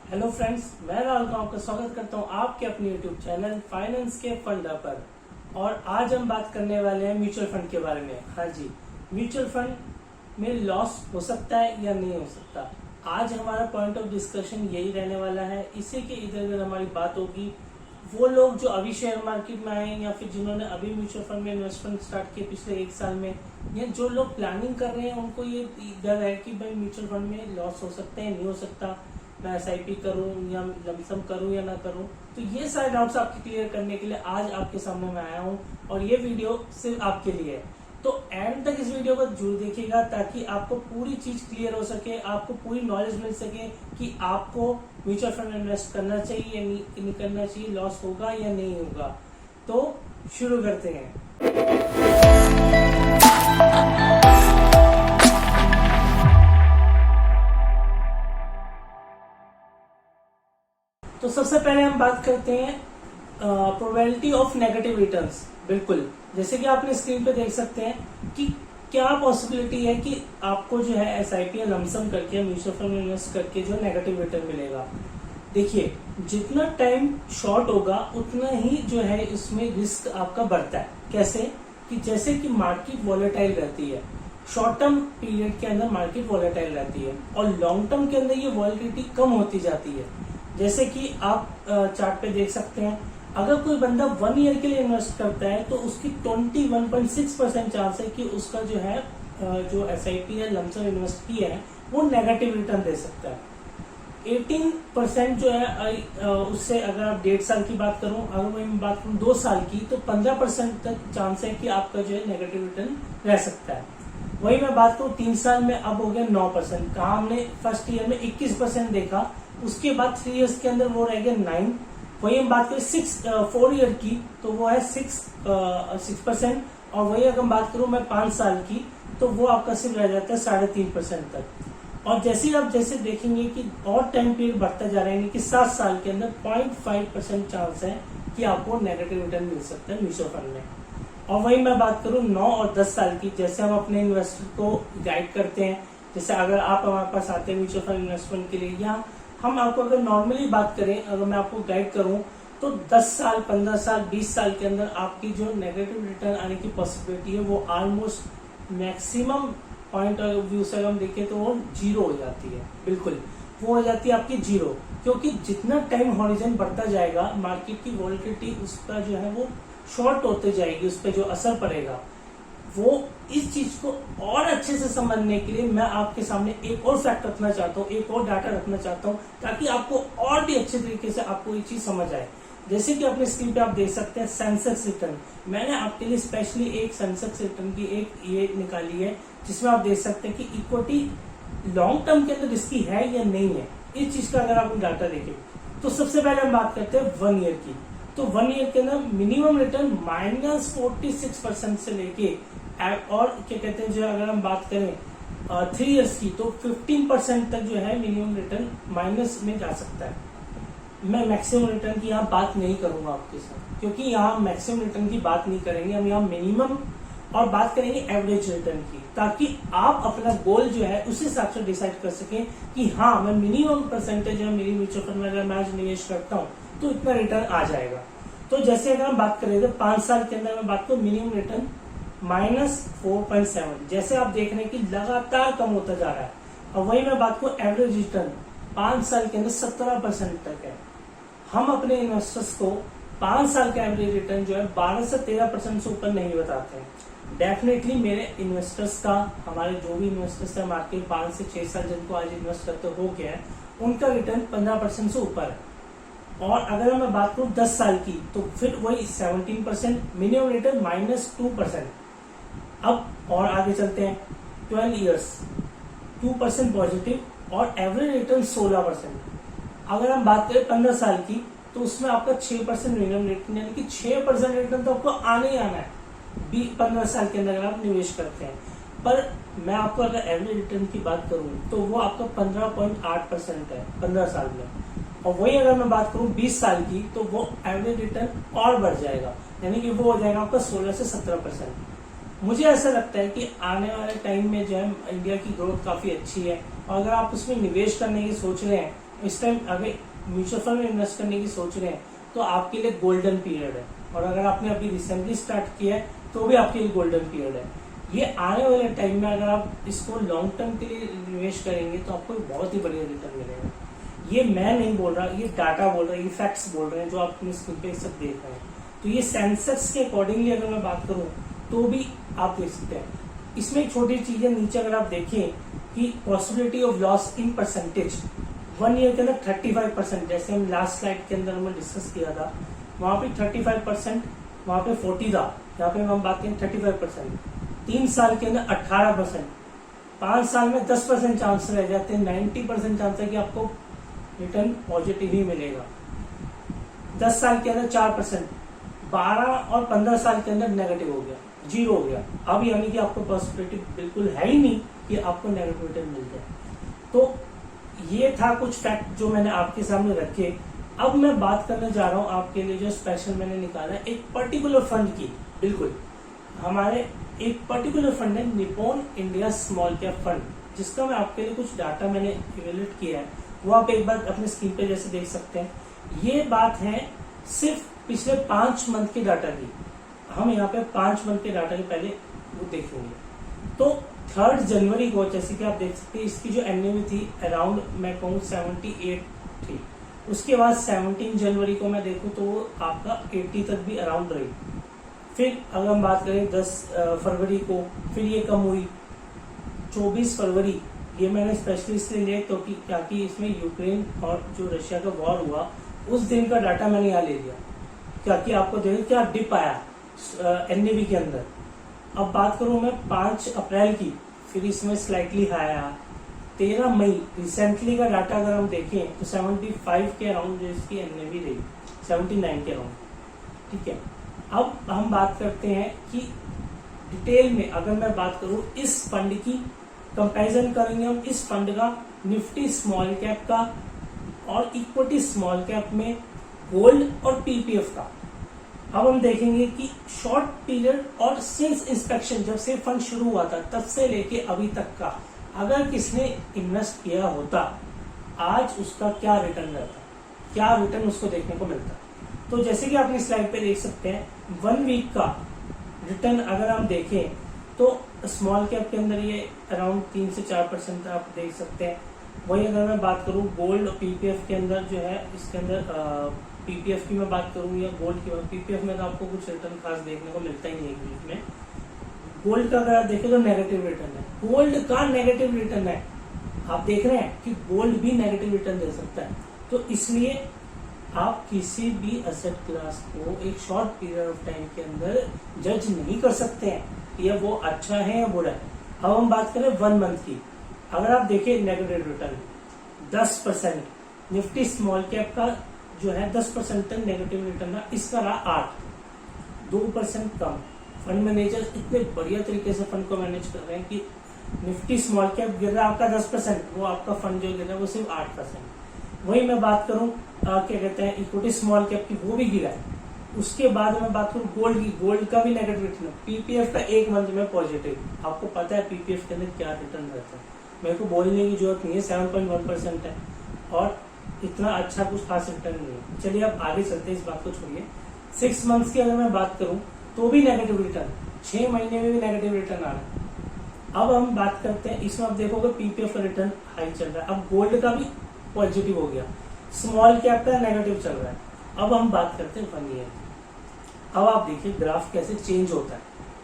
Hello friends, मैं राहुल का आपका स्वागत करता हूं आपके अपने यूट्यूब चैनल फाइनेंस के फंडा पर। और आज हम बात करने वाले हैं म्यूचुअल फंड के बारे में। हाँ जी, म्यूचुअल फंड में लॉस हो सकता है या नहीं हो सकता, आज हमारा पॉइंट ऑफ डिस्कशन यही रहने वाला है। इसी के इधर उधर हमारी बात होगी। वो लोग जो अभी शेयर मार्केट में आए या फिर जिन्होंने अभी म्यूचुअल फंड में इन्वेस्टमेंट स्टार्ट किए पिछले 1 साल में, या जो लोग प्लानिंग कर रहे हैं, उनको ये डर है कि भाई म्यूचुअल फंड में लॉस हो सकता है, नहीं हो सकता, मैं SIP करूं या लमसम करूं या ना करूं। तो ये सारे डाउट्स आपके क्लियर करने के लिए आज आपके सामने मैं आया हूं और ये वीडियो सिर्फ आपके लिए है। तो एंड तक इस वीडियो को जरूर देखिएगा ताकि आपको पूरी चीज क्लियर हो सके, आपको पूरी नॉलेज मिल सके कि आपको म्यूचुअल फंड में इन्वेस्ट करना चाहिए या नहीं करना चाहिए, लॉस होगा या नहीं होगा। तो शुरू करते हैं। तो सबसे पहले हम बात करते हैं प्रोबेबिलिटी ऑफ नेगेटिव रिटर्न्स। बिल्कुल, जैसे कि आपने स्क्रीन पे देख सकते हैं कि क्या पॉसिबिलिटी है कि आपको जो है SIP या लमसम करके म्यूचुअल फंड में इन्वेस्ट करके जो नेगेटिव रिटर्न मिलेगा। देखिए, जितना टाइम शॉर्ट होगा उतना ही जो है इसमें रिस्क आपका बढ़ता है। कैसे कि जैसे कि मार्केट वॉलेटाइल रहती है, शॉर्ट टर्म पीरियड के अंदर मार्केट वॉलेटाइल रहती है और लॉन्ग टर्म के अंदर ये वॉलेटिलिटी कम होती जाती है। जैसे कि आप चार्ट पे देख सकते हैं, अगर कोई बंदा 1 ईयर के लिए इन्वेस्ट करता है तो उसकी 21.6% चांस है कि उसका जो है जो SIP या लमसम इन्वेस्ट किया है वो नेगेटिव रिटर्न दे सकता है। 18% जो है उससे अगर आप 1.5 साल की बात करूं, अगर मैं बात करूं 2 साल की, तो 15% तक चांस है कि आपका जो है नेगेटिव रिटर्न रह सकता है। वही मैं बात करूं 3 साल में, अब हो गया 9%। कहा हमने फर्स्ट ईयर में 21% देखा, उसके बाद 3 इयर्स के अंदर वो रह गया 9। वही हम बात करें 4 ईयर की तो वो है 6%। और वही अगर हम बात करूं मैं 5 साल की तो वो आपका सिर्फ रह जाता है 3.5% तक। और जैसे देखेंगे कि और टाइम पीरियड बढ़ता जा रहा है, यानी कि 7 साल के अंदर 0.5% चांस है कि आपको नेगेटिव रिटर्न मिल सकता है म्यूचुअल फंड में। और वही मैं बात करूं 9 और 10 साल की, जैसे हम अपने इन्वेस्टर को गाइड करते हैं। जैसे अगर आप हमारे पास आते हैं म्यूचुअल फंड इन्वेस्टमेंट के लिए, या हम आपको अगर नॉर्मली बात करें, अगर मैं आपको गाइड करूं तो 10 साल, 15 साल, 20 साल के अंदर आपकी जो नेगेटिव रिटर्न आने की पॉसिबिलिटी है वो almost maximum point of view से हम देखें तो वो 0 हो जाती है। बिल्कुल, वो हो जाती है आपकी 0, क्योंकि जितना टाइम हॉरिजन बढ़ता जाएगा मार्केट की वॉलिटिलिटी उसका जो है वो शॉर्ट होते जाएगी, उस पर जो असर पड़ेगा वो। इस चीज को और अच्छे से समझने के लिए मैं आपके सामने एक और फैक्ट रखना चाहता हूँ, एक और डाटा रखना चाहता हूँ, ताकि आपको और भी अच्छे तरीके से आपको ये चीज समझ आए। जैसे कि अपने स्क्रीन पे आप देख सकते हैं सेंसेक्स रिटर्न। मैंने आपके लिए स्पेशली एक सेंसेक्स रिटर्न की एक ये निकाली है, जिसमें आप देख सकते हैं कि इक्विटी लॉन्ग टर्म के अंदर रिस्की है या नहीं है। इस चीज का अगर आप डाटा देखें तो सबसे पहले हम बात करते हैं 1 ईयर की। तो 1 ईयर के अंदर मिनिमम रिटर्न -46% से लेके, और क्या कहते हैं जो अगर हम बात करें 3 इयर्स की तो 15% तक जो है मिनिमम रिटर्न माइनस में जा सकता है। मैं मैक्सिमम रिटर्न की यहाँ बात नहीं करूंगा आपके साथ, क्योंकि यहाँ मैक्सिमम रिटर्न की बात नहीं करेंगे हम, यहाँ मिनिमम और बात करेंगे एवरेज रिटर्न की, ताकि आप अपना गोल जो है उस हिसाब से डिसाइड कर सकें कि हाँ, मैं मिनिमम परसेंटेज है मेरी म्यूचुअल फंड में अगर मैं आज निवेश करता हूँ तो इतना रिटर्न आ जाएगा। तो जैसे अगर हम बात करें तो 5 साल के अंदर मैं बात करूँ मिनिमम रिटर्न -4.7, जैसे आप देख रहे हैं कि लगातार कम होता जा रहा है। और वही मैं बात करूं एवरेज रिटर्न 5 साल के अंदर 17% तक है। हम अपने इन्वेस्टर्स को 5 साल का एवरेज रिटर्न जो है 12 से 13% से ऊपर नहीं बताते हैं। डेफिनेटली मेरे इन्वेस्टर्स का, हमारे जो भी इन्वेस्टर्स है मार्केट 5 से 6 साल जिनको आज इन्वेस्ट करते हो गया है, उनका रिटर्न 15% से ऊपर है। और अगर मैं बात करूं 10 साल की तो फिर वही 17%, मिनिमम रिटर्न -2%। अब और आगे चलते हैं 12 इयर्स 2% पॉजिटिव और एवरेज रिटर्न 16%। अगर हम बात करें 15 साल की तो उसमें आपका 6% मिनिमम रिटर्न, यानी कि 6% रिटर्न तो आपको आना ही आना है 15 साल के अंदर अगर आप निवेश करते हैं। पर मैं आपको अगर एवरेज रिटर्न की बात करूं तो वो आपका 15.8% है 15 साल में। और वही अगर मैं बात करूं 20 साल की तो वो एवरेज रिटर्न और बढ़ जाएगा, यानी कि वो हो जाएगा आपका 16 से 17%। मुझे ऐसा लगता है कि आने वाले टाइम में जो है इंडिया की ग्रोथ काफी अच्छी है, और अगर आप उसमें निवेश करने की सोच रहे हैं इस टाइम अगर म्यूचुअल फंड में इन्वेस्ट करने की सोच रहे हैं तो आपके लिए गोल्डन पीरियड है, और अगर आपने अभी रिसेंटली स्टार्ट किया है तो भी आपके लिए गोल्डन पीरियड है। ये आने वाले टाइम में अगर आप इसको लॉन्ग टर्म के लिए निवेश करेंगे तो आपको बहुत ही बढ़िया रिटर्न मिलेगा। ये मैं नहीं बोल रहा, ये डाटा बोल रहा है, ये फैक्ट्स बोल रहे हैं जो आप अपनी स्क्रीन पे सब देख रहे हैं। तो ये सेंसर्स के अकॉर्डिंगली अगर मैं बात करूं तो भी आप देख सकते हैं। इसमें एक छोटी चीज है, नीचे अगर आप देखें कि possibility of loss in percentage 1 year के अंदर 35%, जैसे हम लास्ट स्लाइड के अंदर हमने डिस्कस किया था, वहां पे 35%, वहां पे 40 था, यहाँ पे हम बात करें 35%। 3 साल के अंदर 18%, 5 साल में 10% चांस रह जाते हैं, 90% चांस है कि आपको रिटर्न पॉजिटिव ही मिलेगा। 10 साल के अंदर 4%, 12 और 15 साल के अंदर नेगेटिव हो गया, 0 हो गया। अब यानी कि आपको पॉसिबिलिटी बिल्कुल है ही नहीं कि आपको नेगेटिव रिटर्न मिल जाए। तो ये था कुछ फैक्ट जो मैंने आपके सामने रखे। अब मैं बात करने जा रहा हूं आपके लिए जो स्पेशल मैंने निकाला है एक पर्टिकुलर फंड की। बिल्कुल हमारे एक पर्टिकुलर फंड है Nippon India small cap fund, जिसका मैं आपके लिए कुछ डाटा मैंने इवेल्यूएट किया है, वो आप एक बार अपने स्क्रीन पे जैसे देख सकते हैं। ये बात है सिर्फ पिछले 5 मंथ के डाटा की। हम यहाँ पे 5 मंथ के डाटा के पहले वो देखेंगे। तो 3 जनवरी को जैसे कि आप देख सकते हैं इसकी जो एनएवी थी अराउंड मैं कहूँ 78 थी। उसके बाद 17 जनवरी को मैं देखूं तो वो आपका 80 तक भी अराउंड रही। फिर अगर हम बात करें 10 फरवरी को फिर ये कम हुई। 24 फरवरी ये मैंने स्पेशली इसलिए लिया क्योंकि ताकि इसमें यूक्रेन और जो रशिया का वॉर हुआ उस दिन का डाटा मैंने यहाँ ले लिया, ताकि आपको देखें क्या डिप आया एनएवी के अंदर। अब बात करूं मैं 5 अप्रैल की, फिर इसमें स्लाइटली हाई आया। 13 मई रिसेंटली का डाटा अगर हम देखें तो 75 के अराउंड जो इसकी एनएवी रही, 79 के अराउंड। ठीक है, अब हम बात करते हैं कि डिटेल में अगर मैं बात करूं इस फंड की कंपैरिजन करेंगे हम इस फंड का निफ्टी स्मॉल कैप का और इक्विटी स्मॉल कैप में गोल्ड और पीपीएफ का। अब हम देखेंगे कि शॉर्ट पीरियड और सिंस इंस्पेक्शन जब से फंड शुरू हुआ था तब से लेके अभी तक का अगर किसने इन्वेस्ट किया होता आज उसका क्या रिटर्न रहता, क्या रिटर्न उसको देखने को मिलता। तो जैसे कि आप स्लाइड पे देख सकते हैं 1 वीक का रिटर्न अगर हम देखें तो स्मॉल कैप के अंदर ये अराउंड 3 से 4% आप देख सकते हैं। वही अगर मैं बात करूं गोल्ड और पीपीएफ के अंदर जो है इसके अंदर पीपीएफ की मैं बात करूं या गोल्ड की, पीपीएफ में तो आपको कुछ रिटर्न खास देखने को मिलता ही नहीं है बीच में। गोल्ड का अगर आप देखें तो नेगेटिव रिटर्न है, गोल्ड का नेगेटिव रिटर्न है। आप देख रहे हैं कि गोल्ड भी नेगेटिव रिटर्न दे सकता है। तो इसलिए आप किसी भी एसेट क्लास को एक शॉर्ट पीरियड ऑफ टाइम के अंदर जज नहीं कर सकते हैं या वो अच्छा है या बुरा है। अब हम बात करें 1 मंथ की, अगर आप देखें negative return 10%, Nifty small cap का जो है 10% तक नेगेटिव रिटर्न है, इसका रहा 8, 2% कम। फंड मैनेजर इतने बढ़िया तरीके से फंड को मैनेज कर रहे हैं कि निफ्टी स्मॉल कैप गिर रहा है आपका 10%, वो आपका फंड जो गिर रहा है वो सिर्फ 8%। वही मैं बात करूं क्या कहते हैं इक्विटी स्मॉल कैप की, वो भी गिरा है। उसके बाद मैं बात करूं गोल्ड की, गोल्ड का भी नेगेटिव रिटर्न है। पीपीएफ का 1 मंथ में पॉजिटिव। आपको पता है पीपीएफ के अंदर क्या रिटर्न रहता है, मेरे को बोलने की जरूरत नहीं है, 7.1% है और इतना अच्छा कुछ खास रिटर्न नहीं है। चलिए अब आगे चलते हैं, इस बात को छोड़िए। 6 मंथ्स की अगर मैं बात करूं तो भी नेगेटिव रिटर्न, 6 महीने में भी नेगेटिव रिटर्न आ रहा है। अब हम बात करते हैं इसमें, आप देखोगे पीपीएफ का रिटर्न हाई चल रहा है। अब गोल्ड का भी पॉजिटिव हो गया, स्मॉल कैप का नेगेटिव चल रहा है। अब हम बात करते हैं 1 ईयर। अब आप देखिए ग्राफ कैसे चेंज होता है,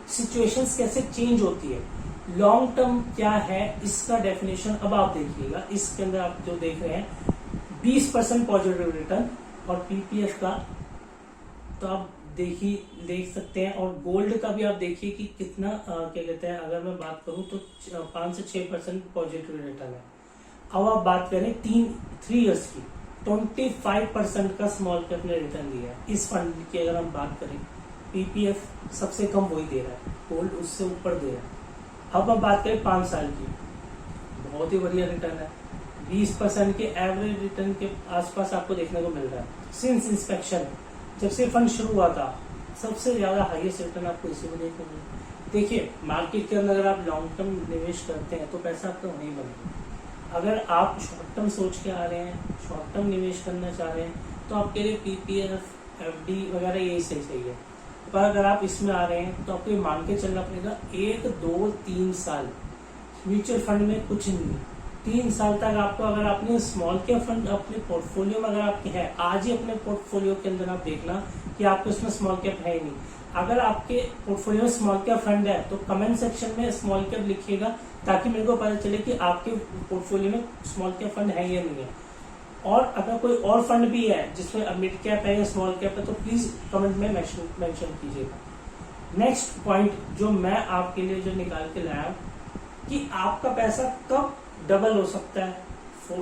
सिचुएशंस कैसे चेंज होती है। लॉन्ग टर्म क्या है इसका डेफिनेशन अब आप देखिएगा। इसके अंदर आप जो देख रहे हैं 20% पॉजिटिव रिटर्न और पीपीएफ का तो आप देख सकते हैं। और गोल्ड का भी आप देखिए कि कितना क्या कहते हैं, अगर मैं बात करूं तो 5 से 6% पॉजिटिव रिटर्न है। अब आप बात करें 3 इयर्स की, 25% का स्मॉल कैप ने रिटर्न दिया है। इस फंड की अगर हम बात करें पीपीएफ सबसे कम वही दे रहा है, गोल्ड उससे ऊपर दे रहा है। अब हम बात करें 5 साल की, बहुत ही बढ़िया रिटर्न है, 20% के एवरेज रिटर्न के आसपास आपको देखने को मिल रहा है। सिंस इंस्पेक्शन जब से फंड शुरू हुआ था सबसे ज्यादा हाईएस्ट रिटर्न आपको इसी में देखने को मिला। देखिए मार्केट के अंदर अगर आप लॉन्ग टर्म निवेश करते हैं तो पैसा आपका वहीं बनेगा। अगर आप शॉर्ट टर्म सोच के आ रहे हैं, शॉर्ट टर्म निवेश करना चाह रहे हैं, तो आपके लिए पीपीएफ, एफडी वगैरह यही सही है। पर अगर आप इसमें आ रहे हैं तो आपको मान के चलना पड़ेगा 1, 2, 3 साल म्यूचुअल फंड में कुछ नहीं। 3 साल तक आपको, अगर आपने स्मॉल कैप फंड अपने पोर्टफोलियो में अगर आपके है, आज ही अपने पोर्टफोलियो के अंदर आप देखना कि आपके उसमें स्मॉल कैप है ही नहीं। अगर आपके पोर्टफोलियो में स्मॉल कैप फंड है तो कमेंट सेक्शन में स्मॉल कैप लिखिएगा, ताकि मेरे को पता चले कि आपके पोर्टफोलियो में स्मॉल कैप फंड है या नहीं है। और अगर कोई और फंड भी है जिसमें मिड कैप है या स्मॉल कैप है तो प्लीज कमेंट में मेंशन कीजिएगा। नेक्स्ट पॉइंट जो मैं आपके लिए जो निकाल के लाया कि आपका पैसा कब डबल हो सकता है,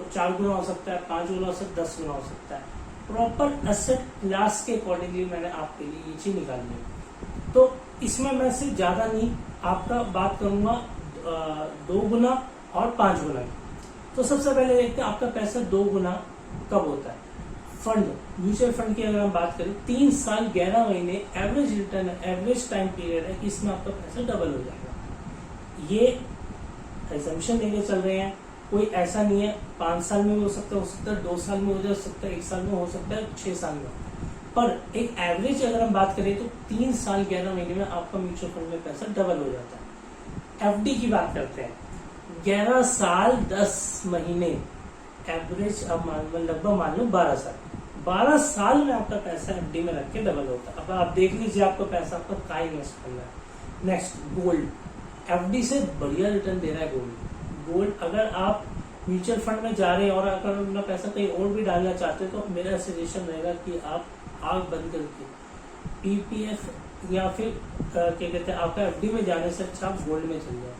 4 गुना हो सकता है, 5 गुना हो सकता है, 10 गुना हो सकता है। प्रॉपर एसेट क्लास के अकॉर्डिंगली मैंने आपके लिए ये चीज निकाली है। तो इसमें मैं से ज्यादा नहीं आपका बात करूंगा 2 गुना और 5 गुना की। तो सबसे पहले देखते हैं आपका पैसा 2 गुना कब होता है। फंड, म्यूचुअल फंड की अगर हम बात करें 3 साल 11 महीने एवरेज रिटर्न है, एवरेज टाइम पीरियड है कि इसमें आपका पैसा डबल हो जाएगा। ये एजम्पशन लेके चल रहे हैं, कोई ऐसा नहीं है 5 साल में भी हो सकता है 2 साल में हो सकता है 1 साल में हो सकता है 6 साल में। पर एक एवरेज अगर हम बात करें तो 3 साल 11 महीने में आपका म्यूचुअल फंड में पैसा डबल हो जाता है। एफडी की बात करते हैं, 11 साल 10 महीने एवरेज, अब लगभग मान लो 12 साल में आपका पैसा एफडी में रख के डबल होता है। अब आप देख लीजिए आपका पैसा आपका कहाँ इन्वेस्ट करना है। नेक्स्ट, गोल्ड, एफडी से बढ़िया रिटर्न दे रहा है गोल्ड। अगर आप म्यूचुअल फंड में जा रहे हैं और अगर अपना पैसा कहीं और भी डालना चाहते हैं तो मेरा सजेशन रहेगा कि आप आग बंद करके पीपीएफ या फिर क्या कहते हैं आपका एफडी में जाने से अच्छा आप गोल्ड में चल जाए,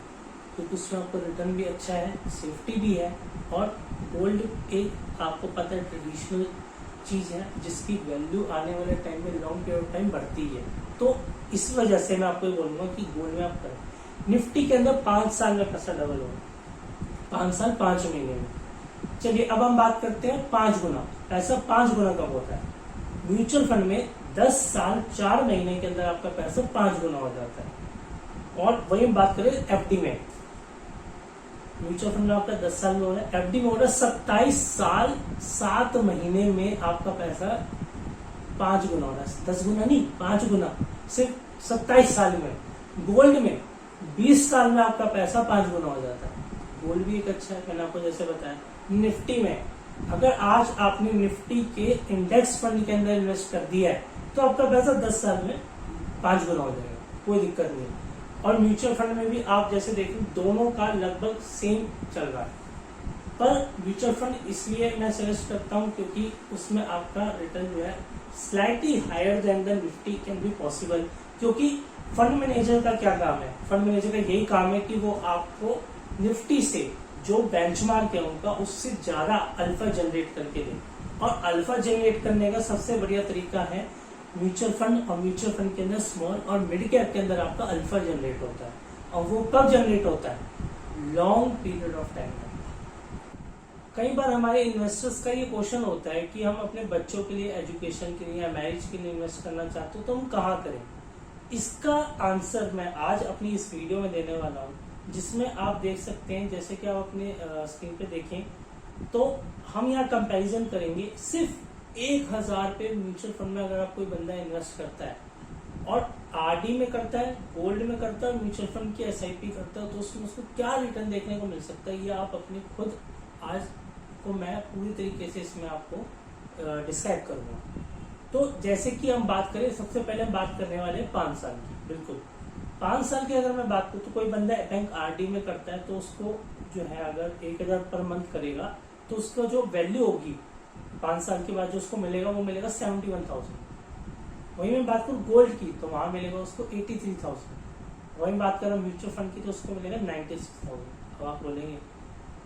क्योंकि उसमें आपको रिटर्न भी अच्छा है, सेफ्टी भी है। और गोल्ड एक आपको पता है ट्रेडिशनल चीज है जिसकी वैल्यू आने वाले टाइम में लॉन्ग पीरियड टाइम बढ़ती है। तो इस वजह से मैं आपको बोलूंगा कि गोल्ड में आप करें। निफ्टी के अंदर 5 साल में पैसा डबल होगा, 5 साल 5 महीने में। चलिए अब हम बात करते हैं 5 गुना। पैसा 5 गुना कब होता है? म्यूचुअल फंड में 10 साल 4 महीने के अंदर आपका पैसा 5 गुना हो जाता है। और वही हम बात करें एफडी में, म्यूचुअल फंड में आपका 10 साल में हो रहा है, एफडी में हो रहा है 27 साल 7 महीने में आपका पैसा 5 गुना हो रहा है। 10 गुना नहीं, 5 गुना सिर्फ 27 साल में। गोल्ड में 20 साल में आपका पैसा 5 गुना हो जाता है। गोल्ड भी एक अच्छा है, मैंने आपको जैसे बताया। निफ्टी में अगर आज आपने निफ्टी के इंडेक्स फंड के अंदर इन्वेस्ट कर दिया है तो आपका पैसा 10 साल में 5 गुना हो जाएगा, कोई दिक्कत नहीं है। और म्यूचुअल फंड में भी आप जैसे देखें दोनों का लगभग सेम चल रहा है। पर म्यूचुअल फंड इसलिए मैं सजेस्ट करता हूं क्योंकि उसमें आपका रिटर्न जो है slightly higher than the Nifty can be possible. क्योंकि फंड मैनेजर का क्या काम है? फंड मैनेजर का यही काम है कि वो आपको निफ्टी से जो बेंचमार्क है उनका उससे ज्यादा अल्फा जनरेट करके दे। और अल्फा जनरेट करने का सबसे बढ़िया तरीका है म्यूचुअल फंड। और म्यूचुअल फंड के अंदर स्मॉल और मिड कैप के अंदर आपका अल्फा जनरेट होता है। और वो कब जनरेट होता है? लॉन्ग पीरियड ऑफ टाइम में। कई बार हमारे इन्वेस्टर्स का ये क्वेश्चन होता है कि हम अपने बच्चों के लिए, एजुकेशन के लिए या मैरिज के लिए इन्वेस्ट करना चाहते हो तो हम कहाँ करें? इसका आंसर मैं आज अपनी इस वीडियो में देने वाला हूँ, जिसमें आप देख सकते हैं। जैसे कि आप अपने स्क्रीन पे देखें तो हम यहाँ कंपैरिजन करेंगे। सिर्फ 1000 पे म्यूचुअल फंड में अगर आप कोई बंदा इन्वेस्ट करता है और आरडी में करता है, गोल्ड में करता है, म्यूचुअल फंड की एसआईपी करता है, तो उसमें उसको क्या रिटर्न देखने को मिल सकता है, ये आप अपने खुद आज को मैं पूरी तरीके से इसमें आपको डिस्क्राइब करूंगा। तो जैसे कि हम बात करें, सबसे पहले हम बात करने वाले हैं 5 साल की। बिल्कुल 5 साल की अगर मैं बात करूँ तो कोई बंदा बैंक आरडी में करता है तो उसको जो है अगर 1000 पर मंथ करेगा तो उसका जो वैल्यू होगी 5 साल के बाद जो उसको मिलेगा वो मिलेगा 71,000। वही मैं बात करूँ गोल्ड की तो वहां मिलेगा उसको 83,000। वही बात करें म्यूचुअल फंड की तो उसको मिलेगा 96,000। अब आप बोलेंगे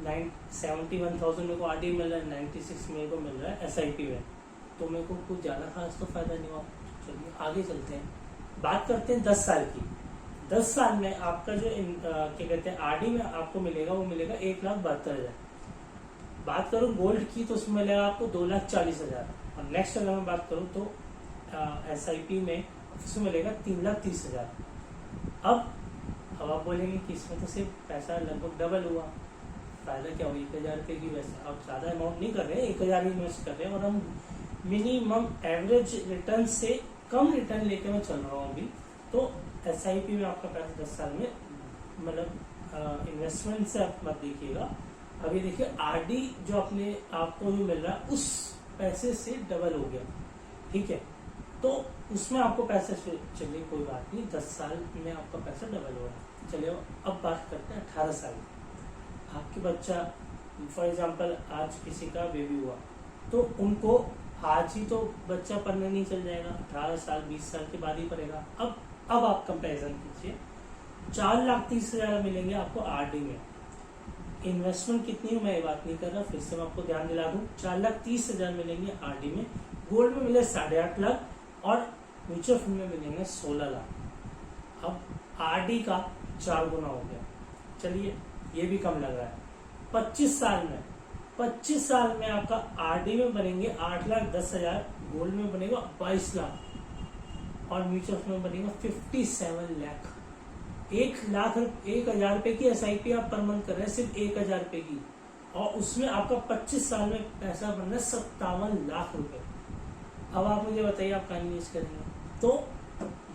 71,000 मेरे को आरडी मिल रहा है, 96 मेरे को मिल रहा है एसआईपी में, तो मेरे को कुछ ज्यादा खास तो फायदा नहीं हुआ। चलिए आगे चलते हैं, बात करते हैं 10 साल की। 10 साल में आपका जो क्या कहते हैं आरडी में आपको मिलेगा वो मिलेगा 1,72,000। बात करूं गोल्ड की तो उसमें मिलेगा आपको 2,40,000। और नेक्स्ट अगर मैं बात करूं तो एसआईपी में उसमें मिलेगा 3,30,000। अब आप बोलेंगे कि इसमें तो सिर्फ पैसा लगभग डबल हुआ। फायदा क्या हो, 1000 रुपये की, वैसे आप ज्यादा अमाउंट नहीं कर रहे हैं, 1000 ही इन्वेस्ट कर रहे हैं और हम मिनिमम एवरेज रिटर्न से कम रिटर्न लेके मैं चल रहा हूँ अभी। तो SIP में आपका पैसा 10 साल में, मतलब इन्वेस्टमेंट से आप मत देखिएगा। अभी देखिए RD जो अपने आपको जो मिल रहा है उस पैसे से डबल हो गया, ठीक है, तो उसमें आपको पैसे, चलिए कोई बात नहीं, 10 साल में आपका पैसा डबल हो रहा है। चलिए अब बात करते हैं 18 साल। आपके बच्चा फॉर एग्जांपल आज किसी का बेबी हुआ तो उनको आज ही तो बच्चा पढ़ने नहीं चल जाएगा, 18 साल 20 साल के बाद ही पढ़ेगा। अब आप कंपैरिजन कीजिए, 4,30,000 मिलेंगे आपको RD में। इन्वेस्टमेंट कितनी है मैं ये बात नहीं कर रहा, फिर से मैं आपको ध्यान दिला दूं, 4,30,000 मिलेंगे RD में। गोल्ड में मिले 8.5 लाख और म्यूचुअल फंड में मिलेंगे 16 लाख। अब RD का 4 गुना हो गया, चलिए ये भी कम लग रहा है। 25 साल में आपका RD में बनेंगे 8,10,000, गोल्ड में बनेगा 22 लाख और म्यूचुअल फंड में बनेगा 57 लाख। 1,00,000 रुपए की SIP आप पर मंथ कर रहे हैं, सिर्फ 1,000 रुपए की, और उसमें आपका 25 साल में पैसा बन रहा है 57 लाख रुपए। अब आप मुझे बताइए आप कहाँ इन्वेस्ट करेंगे। तो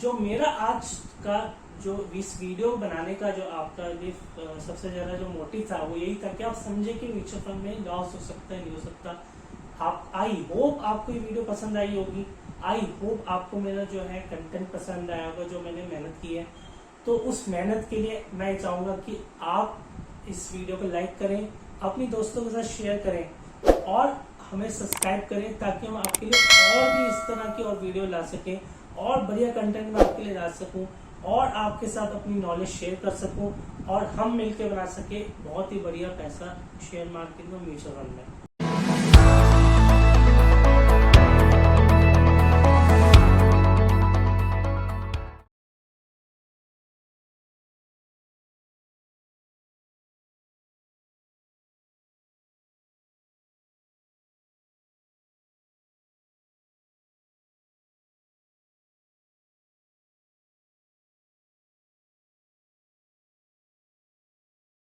जो मेरा आज का जो इस वीडियो बनाने का जो आपका सबसे ज्यादा जो मोटिव था वो यही था कि आप समझे कि म्यूचुअल फंड में लॉस हो सकता है, नहीं हो सकता। आप आई होप आपको ये वीडियो पसंद आई होगी, आई होप आपको मेरा जो है कंटेंट पसंद आया होगा, जो मैंने मेहनत की है। तो उस मेहनत के लिए मैं चाहूंगा कि आप इस वीडियो को लाइक करें, अपनी दोस्तों के साथ शेयर करें और हमें सब्सक्राइब करें, ताकि हम आपके लिए और भी इस तरह की और वीडियो ला सकें और बढ़िया कंटेंट मैं आपके लिए ला सकूं और आपके साथ अपनी नॉलेज शेयर कर सकूं और हम मिलकर बना सके बहुत ही बढ़िया पैसा शेयर मार्केट में, म्यूचुअल फंड में।